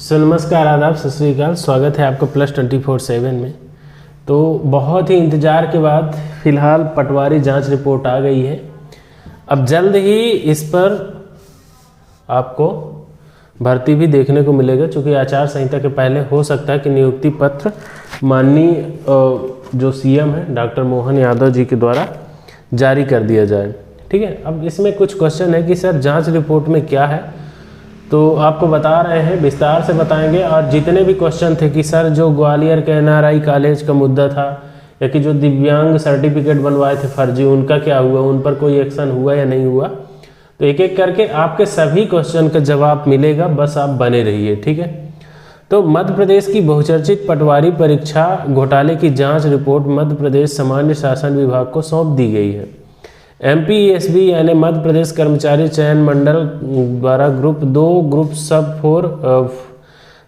नमस्कार, आदाब, सत श्री अकाल। स्वागत है आपका +24/7 में। तो बहुत ही इंतज़ार के बाद फ़िलहाल पटवारी जांच रिपोर्ट आ गई है। अब जल्द ही इस पर आपको भर्ती भी देखने को मिलेगा, क्योंकि आचार संहिता के पहले हो सकता है कि नियुक्ति पत्र माननीय जो सीएम है डॉक्टर मोहन यादव जी के द्वारा जारी कर दिया जाए। ठीक है, अब इसमें कुछ क्वेश्चन है कि सर जांच रिपोर्ट में क्या है, तो आपको बता रहे हैं, विस्तार से बताएंगे। और जितने भी क्वेश्चन थे कि सर जो ग्वालियर के एनआरआई कॉलेज का मुद्दा था, या कि जो दिव्यांग सर्टिफिकेट बनवाए थे फर्जी, उनका क्या हुआ, उन पर कोई एक्शन हुआ या नहीं हुआ, तो एक एक करके आपके सभी क्वेश्चन का जवाब मिलेगा। बस आप बने रहिए, ठीक है। तो मध्य प्रदेश की बहुचर्चित पटवारी परीक्षा घोटाले की जांच रिपोर्ट मध्य प्रदेश सामान्य शासन विभाग को सौंप दी गई है। MPESB यानी मध्य प्रदेश कर्मचारी चयन मंडल द्वारा ग्रुप 2, ग्रुप सब 4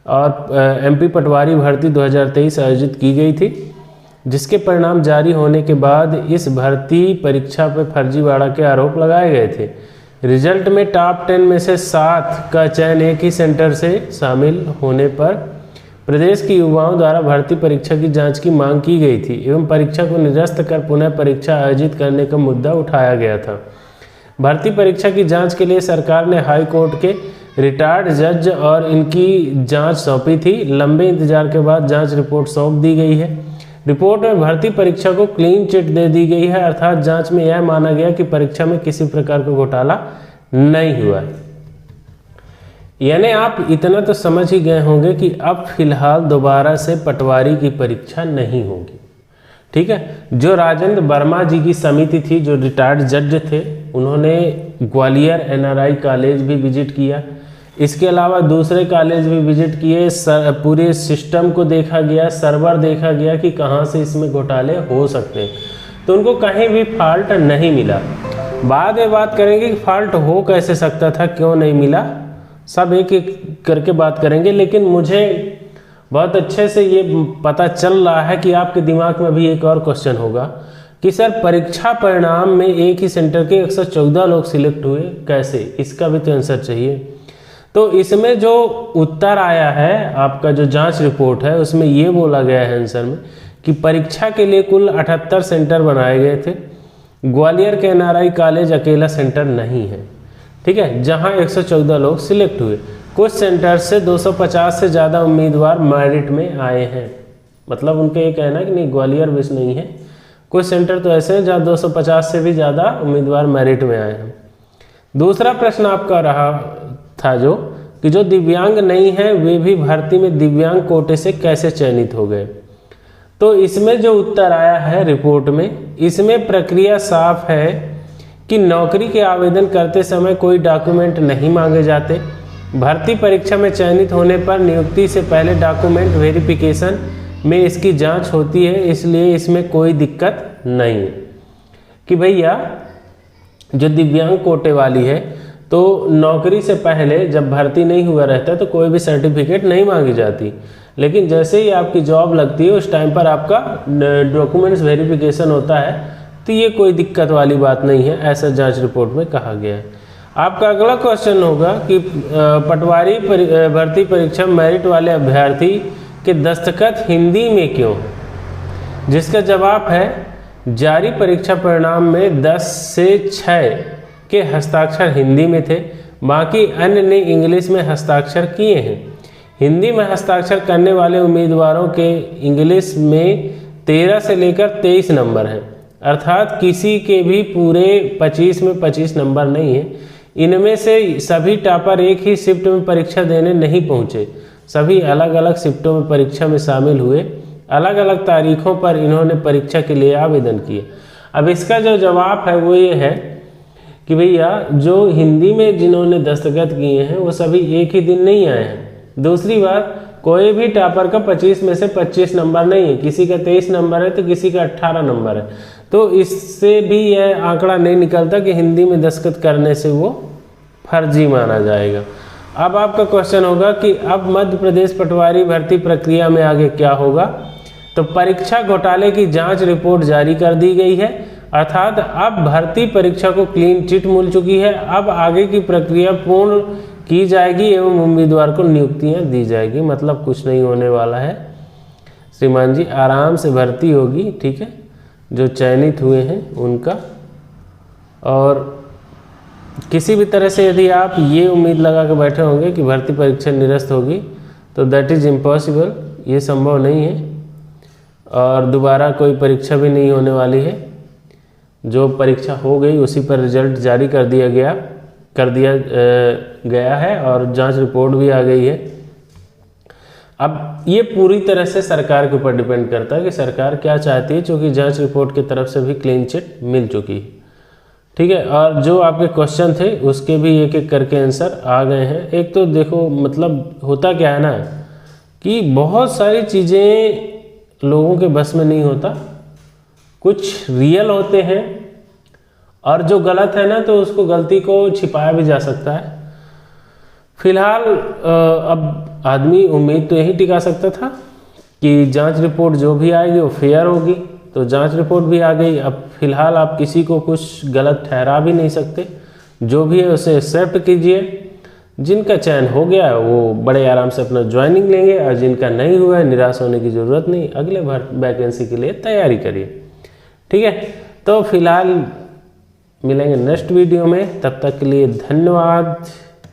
और MP पटवारी भर्ती 2023 आयोजित की गई थी, जिसके परिणाम जारी होने के बाद इस भर्ती परीक्षा पर फर्जीवाड़ा के आरोप लगाए गए थे। रिजल्ट में टॉप 10 में से 7 का चयन एक ही सेंटर से शामिल होने पर प्रदेश के युवाओं द्वारा भर्ती परीक्षा की जांच की मांग की गई थी एवं परीक्षा को निरस्त कर पुनः परीक्षा आयोजित करने का मुद्दा उठाया गया था। भर्ती परीक्षा की जांच के लिए सरकार ने हाई कोर्ट के रिटायर्ड जज और इनकी जांच सौंपी थी। लंबे इंतजार के बाद जांच रिपोर्ट सौंप दी गई है। रिपोर्ट में भर्ती परीक्षा को क्लीन चिट दे दी गई है, अर्थात जाँच में यह माना गया कि परीक्षा में किसी प्रकार का घोटाला नहीं हुआ है। यानी आप इतना तो समझ ही गए होंगे कि अब फिलहाल दोबारा से पटवारी की परीक्षा नहीं होगी। ठीक है, जो राजेंद्र वर्मा जी की समिति थी, जो रिटायर्ड जज थे, उन्होंने ग्वालियर NRI कॉलेज भी विजिट किया। इसके अलावा दूसरे कॉलेज भी विजिट किए। पूरे सिस्टम को देखा गया, सर्वर देखा गया कि कहाँ से इसमें घोटाले हो सकते हैं, तो उनको कहीं भी फॉल्ट नहीं मिला। बाद में बात करेंगे कि फॉल्ट हो कैसे सकता था, क्यों नहीं मिला, सब एक एक करके बात करेंगे। लेकिन मुझे बहुत अच्छे से ये पता चल रहा है कि आपके दिमाग में भी एक और क्वेश्चन होगा कि सर परीक्षा परिणाम में एक ही सेंटर के 114 लोग सिलेक्ट हुए, कैसे, इसका भी तो आंसर चाहिए। तो इसमें जो उत्तर आया है, आपका जो जांच रिपोर्ट है, उसमें ये बोला गया है आंसर में कि परीक्षा के लिए कुल 78 सेंटर बनाए गए थे। ग्वालियर के NRI कॉलेज अकेला सेंटर नहीं है, ठीक है, जहां 114 लोग सिलेक्ट हुए। कुछ सेंटर से 250 से ज़्यादा उम्मीदवार मेरिट में आए हैं। मतलब उनका ये कहना है कि नहीं, ग्वालियर बस नहीं है, कुछ सेंटर तो ऐसे हैं जहां 250 से भी ज़्यादा उम्मीदवार मेरिट में आए हैं। दूसरा प्रश्न आपका रहा था जो दिव्यांग नहीं है वे भी भर्ती में दिव्यांग कोटे से कैसे चयनित हो गए। तो इसमें जो उत्तर आया है रिपोर्ट में, इसमें प्रक्रिया साफ है कि नौकरी के आवेदन करते समय कोई डॉक्यूमेंट नहीं मांगे जाते। भर्ती परीक्षा में चयनित होने पर नियुक्ति से पहले डॉक्यूमेंट वेरिफिकेशन में इसकी जांच होती है, इसलिए इसमें कोई दिक्कत नहीं है कि भैया जो दिव्यांग कोटे वाली है, तो नौकरी से पहले जब भर्ती नहीं हुआ रहता तो कोई भी सर्टिफिकेट नहीं मांगी जाती, लेकिन जैसे ही आपकी जॉब लगती है उस टाइम पर आपका डॉक्यूमेंट्स वेरिफिकेशन होता है, तो ये कोई दिक्कत वाली बात नहीं है, ऐसा जांच रिपोर्ट में कहा गया है। आपका अगला क्वेश्चन होगा कि पटवारी भर्ती परीक्षा मेरिट वाले अभ्यर्थी के दस्तखत हिंदी में क्यों है, जिसका जवाब है जारी परीक्षा परिणाम में 10 से 6 के हस्ताक्षर हिंदी में थे, बाकी अन्य ने इंग्लिश में हस्ताक्षर किए हैं। हिंदी में हस्ताक्षर करने वाले उम्मीदवारों के इंग्लिश में 13 से लेकर 23 नंबर हैं, अर्थात किसी के भी पूरे 25 में 25 नंबर नहीं है। इनमें से सभी टॉपर एक ही शिफ्ट में परीक्षा देने नहीं पहुंचे, सभी अलग अलग शिफ्टों में परीक्षा में शामिल हुए। अलग अलग तारीखों पर इन्होंने परीक्षा के लिए आवेदन किए। अब इसका जो जवाब है वो ये है कि भैया जो हिंदी में जिन्होंने दस्तखत किए हैं वो सभी एक ही दिन नहीं आए हैं। दूसरी बात, कोई भी टॉपर का 25 में से 25 नंबर नहीं है, किसी का 23 नंबर है तो किसी का 18 नंबर है। तो इससे भी यह आंकड़ा नहीं निकलता कि हिंदी में दस्तखत करने से वो फर्जी माना जाएगा। अब आपका क्वेश्चन होगा कि अब मध्य प्रदेश पटवारी भर्ती प्रक्रिया में आगे क्या होगा। तो परीक्षा घोटाले की जांच रिपोर्ट जारी कर दी गई है, अर्थात अब भर्ती परीक्षा को क्लीन चिट मिल चुकी है। अब आगे की प्रक्रिया पूर्ण की जाएगी एवं उम्मीदवार को नियुक्तियां दी जाएगी। मतलब कुछ नहीं होने वाला है श्रीमान जी, आराम से भर्ती होगी, ठीक है, जो चयनित हुए हैं उनका। और किसी भी तरह से यदि आप ये उम्मीद लगा के बैठे होंगे कि भर्ती परीक्षा निरस्त होगी तो दैट इज़ इम्पॉसिबल, ये संभव नहीं है। और दोबारा कोई परीक्षा भी नहीं होने वाली है। जो परीक्षा हो गई उसी पर रिजल्ट जारी कर दिया गया है और जांच रिपोर्ट भी आ गई है। अब ये पूरी तरह से सरकार के ऊपर डिपेंड करता है कि सरकार क्या चाहती है, क्योंकि जांच रिपोर्ट की तरफ से भी क्लीन चिट मिल चुकी है, ठीक है। और जो आपके क्वेश्चन थे उसके भी एक एक करके आंसर आ गए हैं। एक तो देखो मतलब होता क्या है ना कि बहुत सारी चीज़ें लोगों के बस में नहीं होता, कुछ रियल होते हैं और जो गलत है ना तो उसको गलती को छिपाया भी जा सकता है। फिलहाल अब आदमी उम्मीद तो यही टिका सकता था कि जांच रिपोर्ट जो भी आएगी वो फेयर होगी, तो जांच रिपोर्ट भी आ गई। अब फिलहाल आप किसी को कुछ गलत ठहरा भी नहीं सकते, जो भी है उसे एक्सेप्ट कीजिए। जिनका चयन हो गया है वो बड़े आराम से अपना ज्वाइनिंग लेंगे और जिनका नहीं हुआ है निराश होने की ज़रूरत नहीं, अगले वैकेंसी के लिए तैयारी करिए, ठीक है। तो फिलहाल मिलेंगे नेक्स्ट वीडियो में, तब तक के लिए धन्यवाद।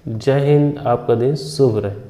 जय हिंद, आपका दिन शुभ रहे।